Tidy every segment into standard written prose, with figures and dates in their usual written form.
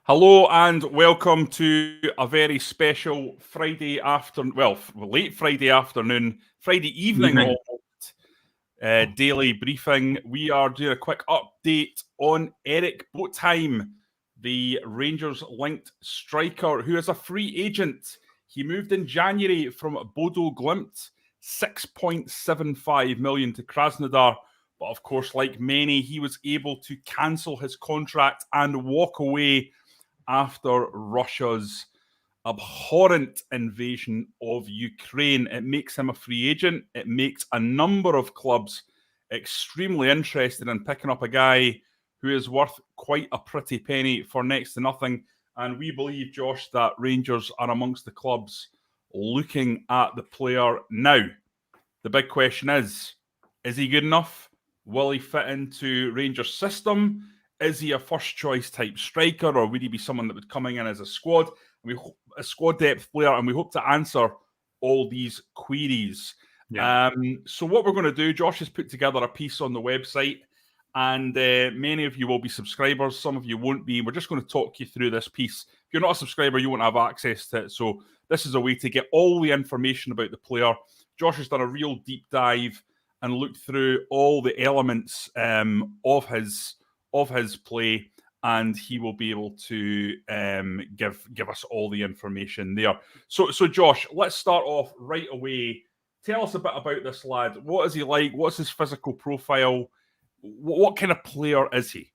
Hello and welcome to a very special Friday afternoon, late Friday afternoon, Friday evening almost, daily briefing. We are doing a quick update on Erik Botheim, the Rangers-linked striker who is a free agent. He moved in January from Bodo Glimt, 6.75 million to Krasnodar. But of course, like many, he was able to cancel his contract and walk away after Russia's abhorrent invasion of Ukraine. It makes him a free agent. It makes a number of clubs extremely interested in picking up a guy who is worth quite a pretty penny for next to nothing. And we believe, Josh, that Rangers are amongst the clubs looking at the player now. The big question is he good enough? Will he fit into Rangers' system? Is he a first-choice type striker, or would he be someone that would coming in as a squad depth player? And we hope to answer all these queries. Yeah. So what we're going to do, Josh has put together a piece on the website, and many of you will be subscribers. Some of you won't be. We're just going to talk you through this piece. If you're not a subscriber, you won't have access to it. So this is a way to get all the information about the player. Josh has done a real deep dive and looked through all the elements of his play, and he will be able to give us all the information there. So Josh, let's start off right away. Tell us a bit about this lad. What is he like? What's his physical profile? What kind of player is he?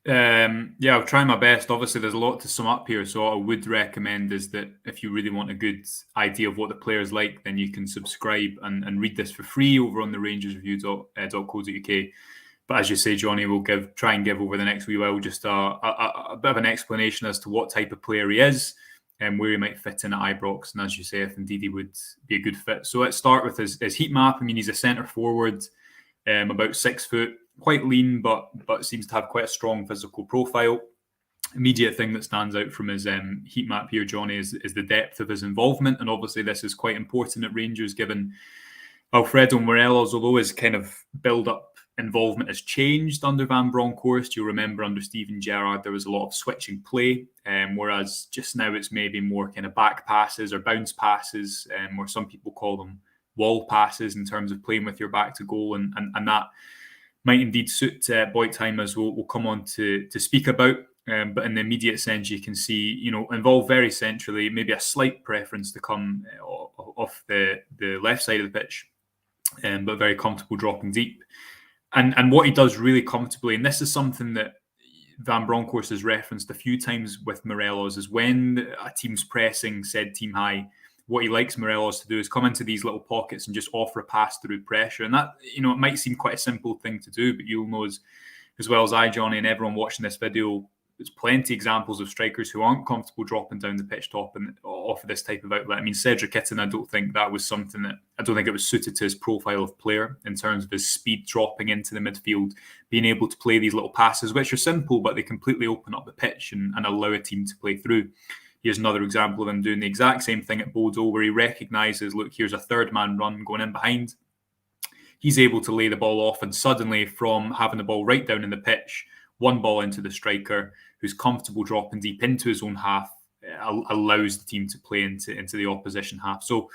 I'll try my best. Obviously, there's a lot to sum up here, so what I would recommend is that if you really want a good idea of what the player's like, then you can subscribe and read this for free over on the rangersreview.co.uk. But as you say, Johnny, we'll try and give over the next wee while just a bit of an explanation as to what type of player he is and where he might fit in at Ibrox. And as you say, if indeed he would be a good fit. So let's start with his heat map. I mean, he's a centre forward, about 6 foot, quite lean, but seems to have quite a strong physical profile. Immediate thing that stands out from his heat map here, Johnny, is the depth of his involvement. And obviously this is quite important at Rangers, given Alfredo Morelos, although his kind of build-up involvement has changed under Van Bronckhorst. You'll remember under Steven Gerrard, there was a lot of switching play, whereas just now it's maybe more kind of back passes or bounce passes, or some people call them wall passes in terms of playing with your back to goal. And that might indeed suit Botheim, as we'll come on to speak about. But in the immediate sense, you can see, involved very centrally, maybe a slight preference to come off the left side of the pitch, but very comfortable dropping deep. And what he does really comfortably, and this is something that Van Bronckhorst has referenced a few times with Morelos, is when a team's pressing said team high, what he likes Morelos to do is come into these little pockets and just offer a pass through pressure. And that, it might seem quite a simple thing to do, but you'll know as well as I, Johnny, and everyone watching this video, there's plenty of examples of strikers who aren't comfortable dropping down the pitch top and offer this type of outlet. I mean, Cedric Itten, I don't think it was suited to his profile of player in terms of his speed dropping into the midfield, being able to play these little passes, which are simple, but they completely open up the pitch and allow a team to play through. Here's another example of him doing the exact same thing at Bodo, where he recognises, look, here's a third man run going in behind. He's able to lay the ball off, and suddenly from having the ball right down in the pitch, one ball into the striker who's comfortable dropping deep into his own half, allows the team to play into the opposition half. So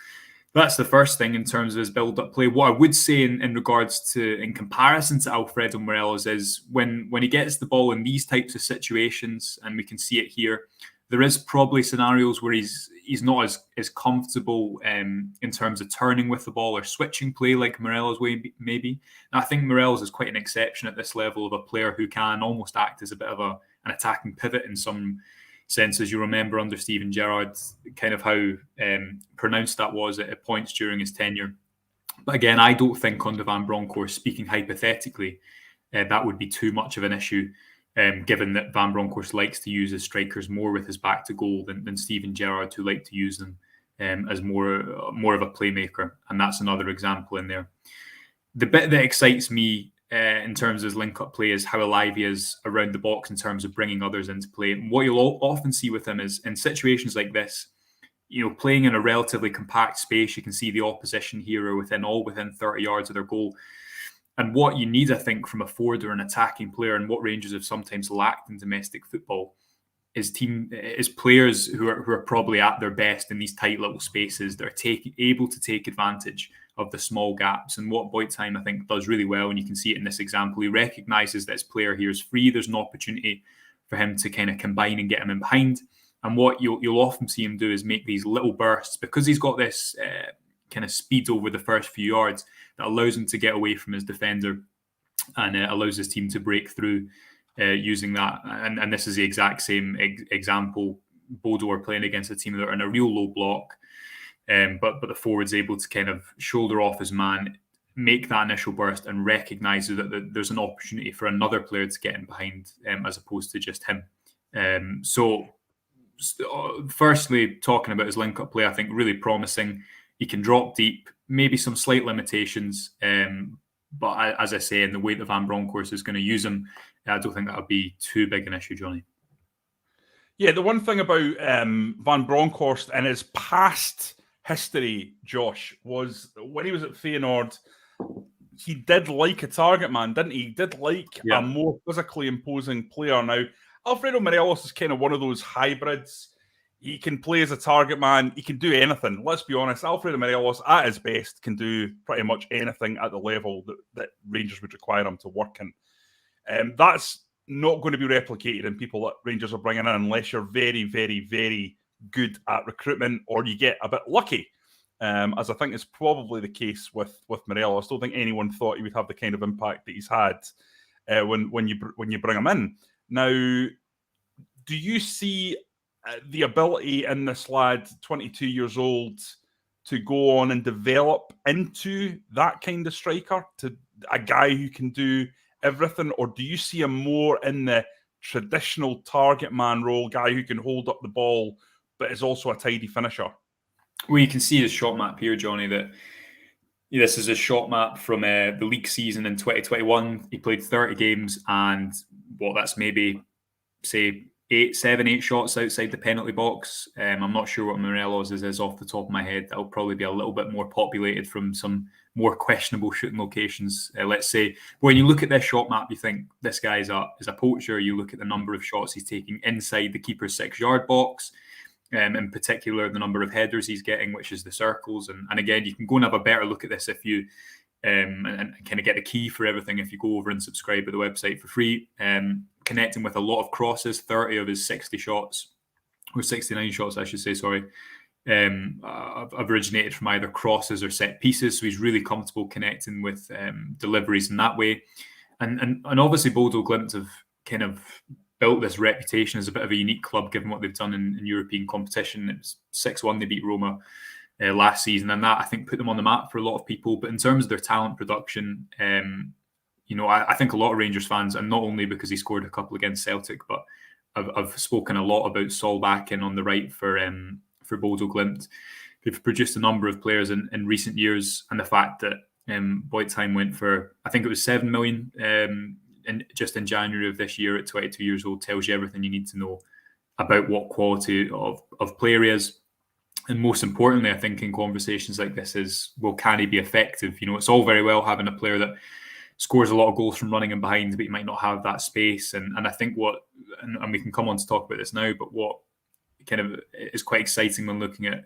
that's the first thing in terms of his build-up play. What I would say in regards to, in comparison to Alfredo Morelos, is when he gets the ball in these types of situations, and we can see it here, there is probably scenarios where he's not as comfortable in terms of turning with the ball or switching play like Morelos maybe. And I think Morelos is quite an exception at this level of a player who can almost act as a bit of an attacking pivot in some senses. You remember under Steven Gerrard kind of how pronounced that was at points during his tenure. But again, I don't think under Van Bronckhorst, speaking hypothetically, that would be too much of an issue. Given that Van Bronckhorst likes to use his strikers more with his back to goal than Steven Gerrard, who like to use them as more of a playmaker. And that's another example in there. The bit that excites me in terms of his link-up play is how alive he is around the box in terms of bringing others into play. And what you'll often see with him is in situations like this, playing in a relatively compact space, you can see the opposition here are within 30 yards of their goal. And what you need, I think, from a forward or an attacking player, and what Rangers have sometimes lacked in domestic football, his players who are probably at their best in these tight little spaces. They're able to take advantage of the small gaps. And what Botheim, I think, does really well, and you can see it in this example, he recognises that his player here is free. There's an opportunity for him to kind of combine and get him in behind. And what you'll often see him do is make these little bursts, because he's got this kind of speed over the first few yards that allows him to get away from his defender and allows his team to break through using that. And this is the exact same example. Bodo are playing against a team that are in a real low block, but the forward's able to kind of shoulder off his man, make that initial burst, and recognises that there's an opportunity for another player to get in behind, as opposed to just him. Firstly, talking about his link-up play, I think really promising. He can drop deep, maybe some slight limitations, but as I say, in the way that Van Bronckhorst is going to use him, I don't think that'll be too big an issue, Johnny. Yeah, the one thing about Van Bronckhorst and his past history, Josh, was when he was at Feyenoord, he did like a target man, didn't he? He did like a more physically imposing player. Now, Alfredo Morelos is kind of one of those hybrids. He can play as a target man. He can do anything. Let's be honest. Alfredo Morelos, at his best, can do pretty much anything at the level that Rangers would require him to work in. That's not going to be replicated in people that Rangers are bringing in unless you're very, very, very good at recruitment or you get a bit lucky, as I think is probably the case with Morelos. I don't think anyone thought he would have the kind of impact that he's had when you bring him in. Now, do you see the ability in this lad, 22 years old, to go on and develop into that kind of striker, to a guy who can do everything? Or do you see him more in the traditional target man role, guy who can hold up the ball but is also a tidy finisher? Well, you can see his shot map here, Johnny, that this is a shot map from the league season in 2021. He played 30 games and that's maybe, say, 8 shots outside the penalty box. I'm not sure what Morelos is off the top of my head. That'll probably be a little bit more populated from some more questionable shooting locations, let's say. But when you look at this shot map, you think this guy is a poacher. You look at the number of shots he's taking inside the keeper's 6-yard box, in particular the number of headers he's getting, which is the circles. And again, you can go and have a better look at this if you and kind of get a key for everything if you go over and subscribe at the website for free. Connecting with a lot of crosses, 30 of his 60 shots, or 69 shots, I should say, sorry, have originated from either crosses or set pieces. So he's really comfortable connecting with deliveries in that way. And obviously Bodo Glimt have kind of built this reputation as a bit of a unique club, given what they've done in European competition. It was 6-1 they beat Roma last season, and that, I think, put them on the map for a lot of people. But in terms of their talent production, I think a lot of Rangers fans, and not only because he scored a couple against Celtic, but I've spoken a lot about Solbakken on the right for Bodo Glimt, who've produced a number of players in recent years, and the fact that Botheim went for, I think it was 7 million just in January of this year at 22 years old tells you everything you need to know about what quality of player he is. And most importantly, I think in conversations like this is, well, can he be effective? It's all very well having a player that scores a lot of goals from running in behind, but you might not have that space. And I think and we can come on to talk about this now, but what kind of is quite exciting when looking at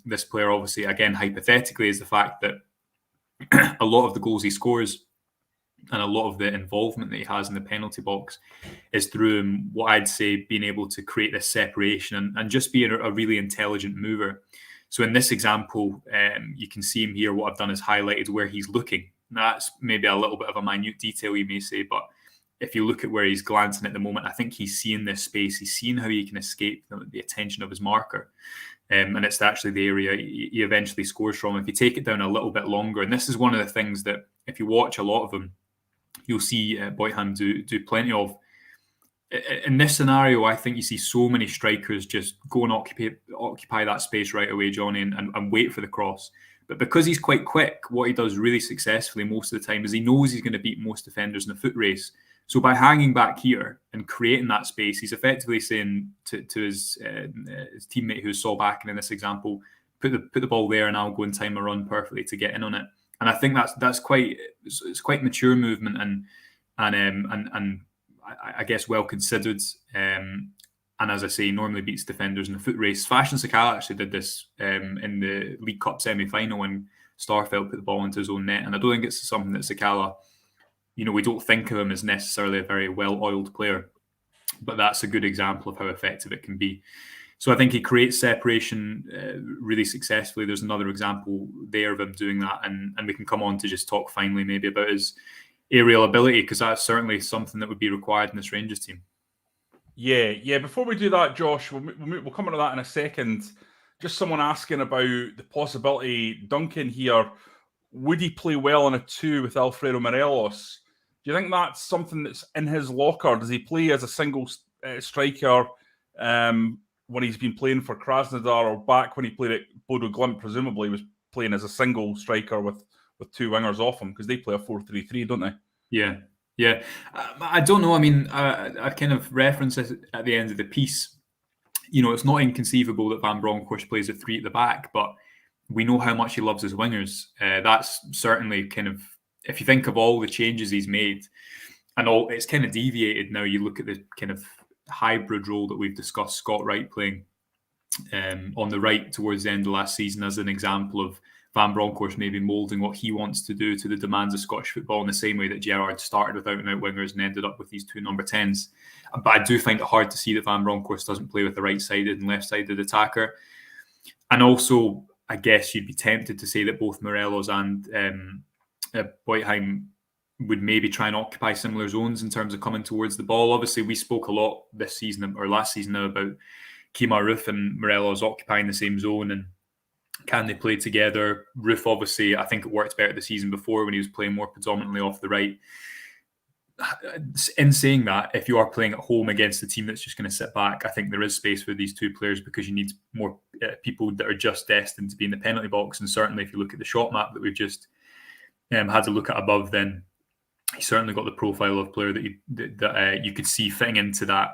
this player, obviously, again, hypothetically, is the fact that a lot of the goals he scores and a lot of the involvement that he has in the penalty box is through him, what I'd say, being able to create this separation and just being a really intelligent mover. So in this example, you can see him here. What I've done is highlighted where he's looking. Now, that's maybe a little bit of a minute detail, you may say, but if you look at where he's glancing at the moment, I think he's seeing this space. He's seeing how he can escape the attention of his marker. And it's actually the area he eventually scores from. If you take it down a little bit longer, and this is one of the things that if you watch a lot of them, you'll see Botheim do plenty of. In this scenario, I think you see so many strikers just go and occupy that space right away, Johnny, and wait for the cross. But because he's quite quick, what he does really successfully most of the time is he knows he's going to beat most defenders in a foot race. So by hanging back here and creating that space, he's effectively saying to his teammate, who's Solbakken in this example, put the ball there and I'll go and time a run perfectly to get in on it. And I think that's quite mature movement and I guess well considered. And and as I say, normally beats defenders in the foot race. Fashion Sakala actually did this in the League Cup semi-final when Starfelt put the ball into his own net, and I don't think it's something that Sakala, we don't think of him as necessarily a very well-oiled player, but that's a good example of how effective it can be. So I think he creates separation really successfully. There's another example there of him doing that, and we can come on to just talk finally maybe about his aerial ability, because that's certainly something that would be required in this Rangers team. Yeah. Before we do that, Josh, we'll come on to that in a second. Just someone asking about the possibility, Duncan here, would he play well in a 2 with Alfredo Morelos? Do you think that's something that's in his locker? Does he play as a single striker when he's been playing for Krasnodar, or back when he played at Bodo Glimt, presumably he was playing as a single striker with 2 wingers off him, because they play a 4-3-3, don't they? Yeah. I don't know. I mean, I kind of reference this at the end of the piece. It's not inconceivable that Van Bronckhorst plays a 3 at the back, but we know how much he loves his wingers. That's certainly kind of, if you think of all the changes he's made, and it's kind of deviated now. You look at the kind of hybrid role that we've discussed, Scott Wright playing on the right towards the end of last season as an example of Van Bronckhorst maybe moulding what he wants to do to the demands of Scottish football, in the same way that Gerrard started with out-and-out wingers and ended up with these 2 number 10s. But I do find it hard to see that Van Bronckhorst doesn't play with the right-sided and left-sided attacker. And also, I guess you'd be tempted to say that both Morelos and Botheim would maybe try and occupy similar zones in terms of coming towards the ball. Obviously, we spoke a lot this season, or last season now, about Kemar Roofe and Morelos occupying the same zone, and can they play together? Roofe, obviously, I think it worked better the season before when he was playing more predominantly off the right. In saying that, if you are playing at home against a team that's just going to sit back, I think there is space for these 2 players, because you need more people that are just destined to be in the penalty box. And certainly if you look at the shot map that we've just had a look at above, then he's certainly got the profile of player that you could see fitting into that,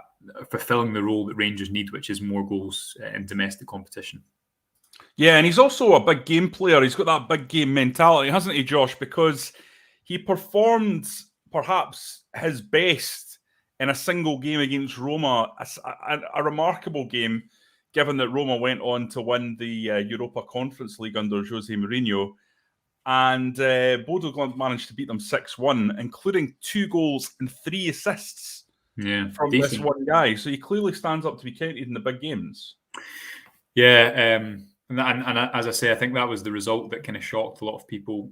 fulfilling the role that Rangers need, which is more goals in domestic competition. Yeah, and he's also a big game player. He's got that big game mentality, hasn't he, Josh? Because he performed perhaps his best in a single game against Roma, a remarkable game, given that Roma went on to win the Europa Conference League under Jose Mourinho. And Bodo Glimt managed to beat them 6-1, including 2 goals and 3 assists from decent. This one guy. So he clearly stands up to be counted in the big games. Yeah, and as I say, I think that was the result that kind of shocked a lot of people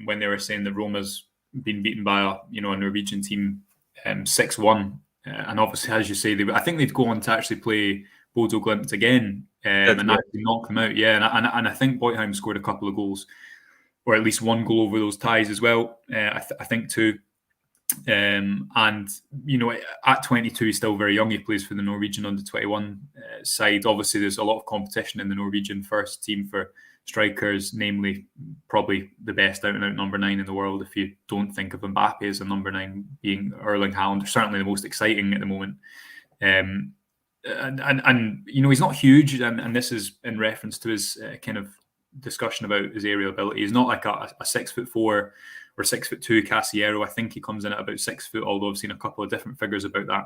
when they were saying that Roma's been beaten by a Norwegian team 6-1. And obviously, as you say, I think they'd go on to actually play Bodo Glimt again and actually knock them out. Yeah, and I think Botheim scored a couple of goals, or at least 1 goal over those ties as well. I think 2. And at 22, he's still very young. He plays for the Norwegian under-21 side. Obviously, there's a lot of competition in the Norwegian first team for strikers, namely probably the best out-and-out number 9 in the world. If you don't think of Mbappe as a number 9, being Erling Haaland, certainly the most exciting at the moment. And he's not huge, and this is in reference to his kind of discussion about his aerial ability. He's not like a 6'4" or 6'2" Casiero. I think he comes in at about 6 foot, although I've seen a couple of different figures about that.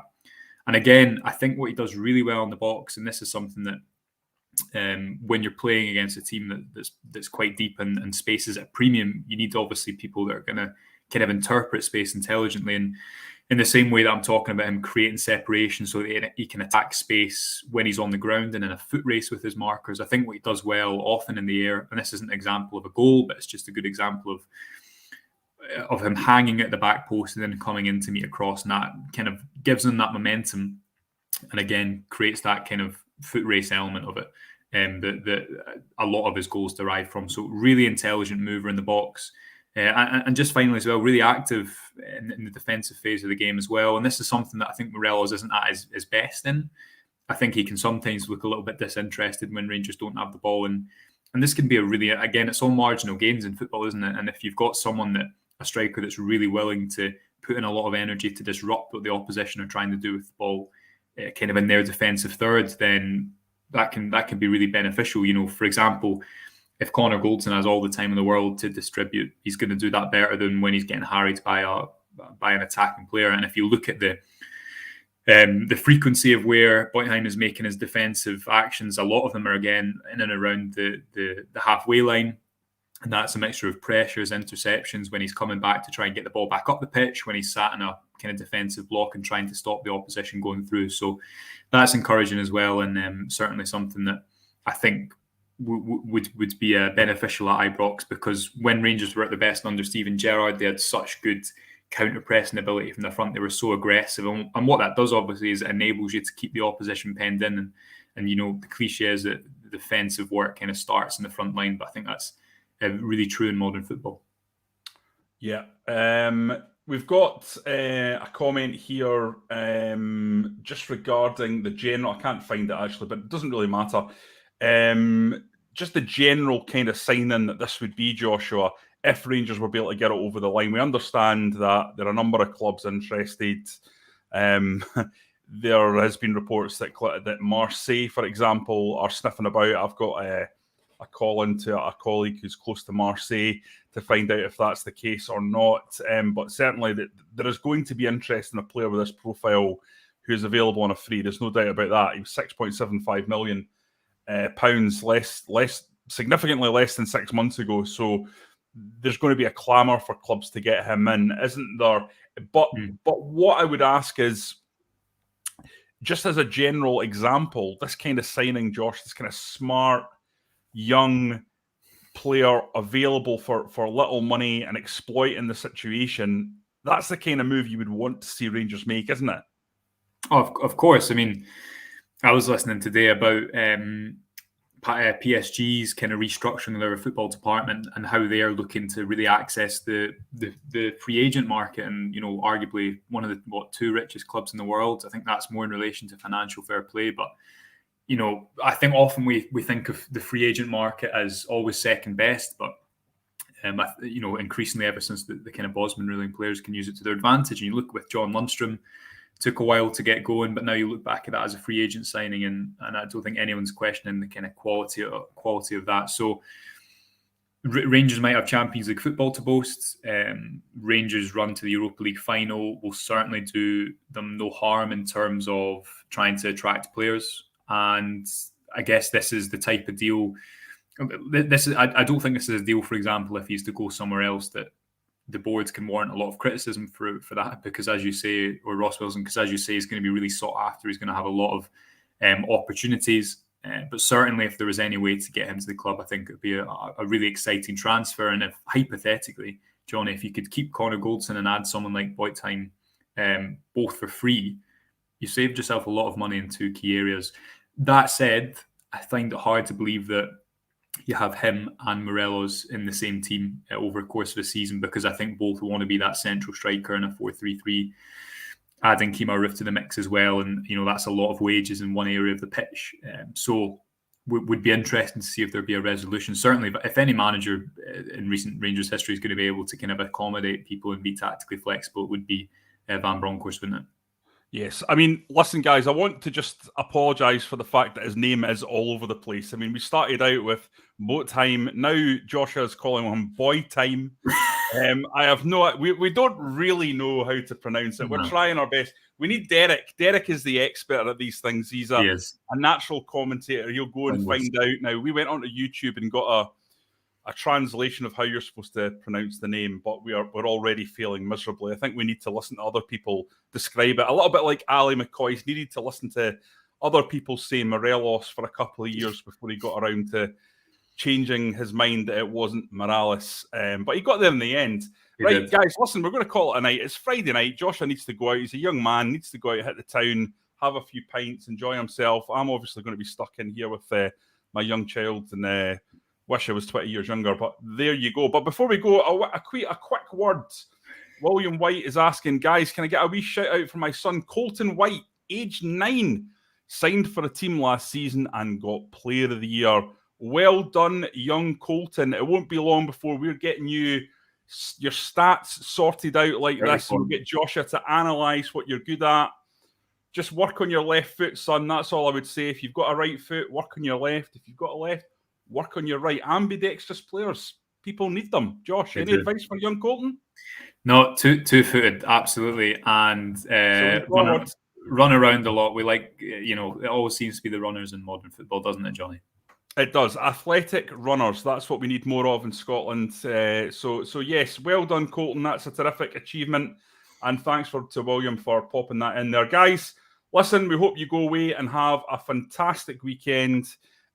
And again, I think what he does really well in the box, and this is something that when you're playing against a team that's quite deep and space is at premium, you need obviously people that are going to kind of interpret space intelligently. And in the same way that I'm talking about him creating separation so that he can attack space when he's on the ground and in a foot race with his markers, I think what he does well often in the air, and this isn't an example of a goal, but it's just a good example of him hanging at the back post and then coming in to meet across, and that kind of gives him that momentum and again creates that kind of foot race element of it that a lot of his goals derive from. So really intelligent mover in the box. And just finally as well, really active in the defensive phase of the game as well. And this is something that I think Morelos isn't at his best in. I think he can sometimes look a little bit disinterested when Rangers don't have the ball. And this can be a really, again, it's all marginal gains in football, isn't it? And if you've got a striker that's really willing to put in a lot of energy to disrupt what the opposition are trying to do with the ball, kind of in their defensive third, then that can be really beneficial. For example, if Connor Goldson has all the time in the world to distribute, he's going to do that better than when he's getting harried by an attacking player. And if you look at the The frequency of where Botheim is making his defensive actions, a lot of them are again in and around the halfway line. And that's a mixture of pressures, interceptions, when he's coming back to try and get the ball back up the pitch, when he's sat in a kind of defensive block and trying to stop the opposition going through. So that's encouraging as well, and certainly something that I think would be beneficial at Ibrox, because when Rangers were at the best under Steven Gerrard, they had such good counter-pressing ability from the front. They were so aggressive. And what that does, obviously, is it enables you to keep the opposition penned in. And you know, the cliche is that the defensive work kind of starts in the front line, but I think that's really true in modern football. Yeah. We've got a comment here just regarding the general. I can't find it actually, but it doesn't really matter. Just the general kind of sign-in that this would be, Joshua, if Rangers were able to get it over the line. We understand that there are a number of clubs interested. There has been reports that Marseille, for example, are sniffing about. I've got a call into a colleague who's close to Marseille to find out if that's the case or not. But certainly there is going to be interest in a player with this profile who's available on a free. There's no doubt about that. He was £6.75 million, significantly less than 6 months ago. So there's going to be a clamour for clubs to get him in, isn't there? But what I would ask is, just as a general example, this kind of signing, Josh, this kind of smart, young player available for little money and exploiting the situation, that's the kind of move you would want to see Rangers make, isn't it? Of course. I mean, I was listening today about PSG's kind of restructuring their football department and how they are looking to really access the free agent market, and, you know, arguably one of the two richest clubs in the world. I think that's more in relation to financial fair play, but you know, I think often we think of the free agent market as always second best, but you know, increasingly ever since the kind of Bosman ruling, players can use it to their advantage. And you look with John Lundstrom, took a while to get going, but now you look back at that as a free agent signing, and I don't think anyone's questioning the kind of quality of that. So Rangers might have Champions League football to boast. Rangers' run to the Europa League final will certainly do them no harm in terms of trying to attract players. And I guess this is the type of deal. I don't think this is a deal, for example, if he's to go somewhere else, that the boards can warrant a lot of criticism for that, because as you say, or Ross Wilson, because as you say, he's going to be really sought after. He's going to have a lot of opportunities. But certainly, if there was any way to get him to the club, I think it would be a really exciting transfer. And if hypothetically, Johnny, if you could keep Connor Goldson and add someone like Botheim both for free, you saved yourself a lot of money in two key areas. That said, I find it hard to believe that you have him and Morelos in the same team over the course of the season, because I think both want to be that central striker in a 4-3-3, adding Kemar Roofe to the mix as well. And, you know, that's a lot of wages in one area of the pitch. So would be interesting to see if there'd be a resolution, certainly. But if any manager in recent Rangers history is going to be able to kind of accommodate people and be tactically flexible, it would be Van Bronckhorst, wouldn't it? Yes. I mean, listen, guys, I want to just apologise for the fact that his name is all over the place. I mean, we started out with Botheim. Now Joshua is calling him Boytime. I have we don't really know how to pronounce it. We're trying our best. We need Derek. Derek is the expert at these things. He's a natural commentator. He'll go and find out. Now, we went onto YouTube and got a translation of how you're supposed to pronounce the name, but we're already failing miserably. I think we need to listen to other people describe it. A little bit like Ali McCoy's needed to listen to other people say Morelos for a couple of years before he got around to changing his mind that it wasn't Morales. But he got there in the end. Right, guys, listen, we're going to call it a night. It's Friday night. Joshua needs to go out. He's a young man, needs to go out, hit the town, have a few pints, enjoy himself. I'm obviously going to be stuck in here with my young child, and wish I was 20 years younger, but there you go. But before we go, a quick word. William White is asking, guys, can I get a wee shout out for my son, Colton White, age 9, signed for a team last season and got Player of the Year. Well done, young Colton. It won't be long before we're getting your stats sorted out like this. And we'll get Joshua to analyse what you're good at. Just work on your left foot, son. That's all I would say. If you've got a right foot, work on your left. If you've got a left, work on your right. Ambidextrous players, people need them. Josh, any advice for young Colton? No, two-footed, absolutely. And run around a lot. We like, it always seems to be the runners in modern football, doesn't it, Johnny? It does. Athletic runners. That's what we need more of in Scotland. So yes, well done, Colton. That's a terrific achievement. And thanks to William for popping that in there. Guys, listen, we hope you go away and have a fantastic weekend.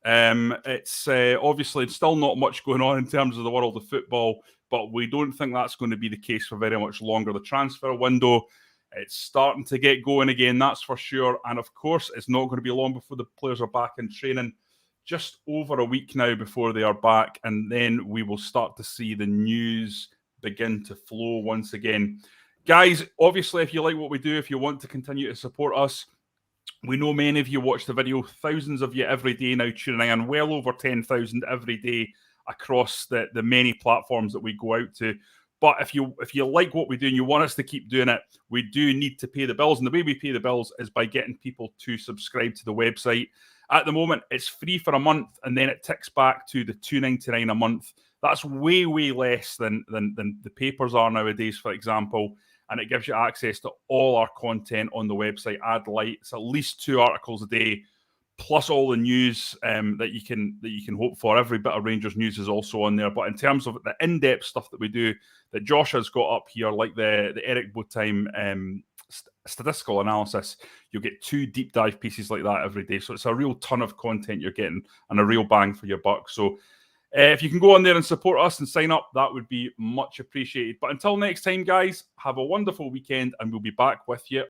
It's obviously still not much going on in terms of the world of football, but we don't think that's going to be the case for very much longer. The transfer window, it's starting to get going again, that's for sure. And of course, it's not going to be long before the players are back in training. Just over a week now before they are back, and then we will start to see the news begin to flow once again. Guys, obviously, if you like what we do, if you want to continue to support us, we know many of you watch the video, thousands of you every day now tuning in, well over 10,000 every day across the many platforms that we go out to. But if you like what we do and you want us to keep doing it, we do need to pay the bills. And the way we pay the bills is by getting people to subscribe to the website. At the moment, it's free for a month, and then it ticks back to the $2.99 a month. That's way, way less than the papers are nowadays, for example. And it gives you access to all our content on the website. Ad light, it's at least 2 articles a day, plus all the news that you can hope for. Every bit of Rangers news is also on there. But in terms of the in-depth stuff that we do, that Josh has got up here, like the Erik Botheim statistical analysis, you'll get 2 deep dive pieces like that every day. So it's a real ton of content you're getting and a real bang for your buck. So if you can go on there and support us and sign up, that would be much appreciated. But until next time, guys, have a wonderful weekend, and we'll be back with you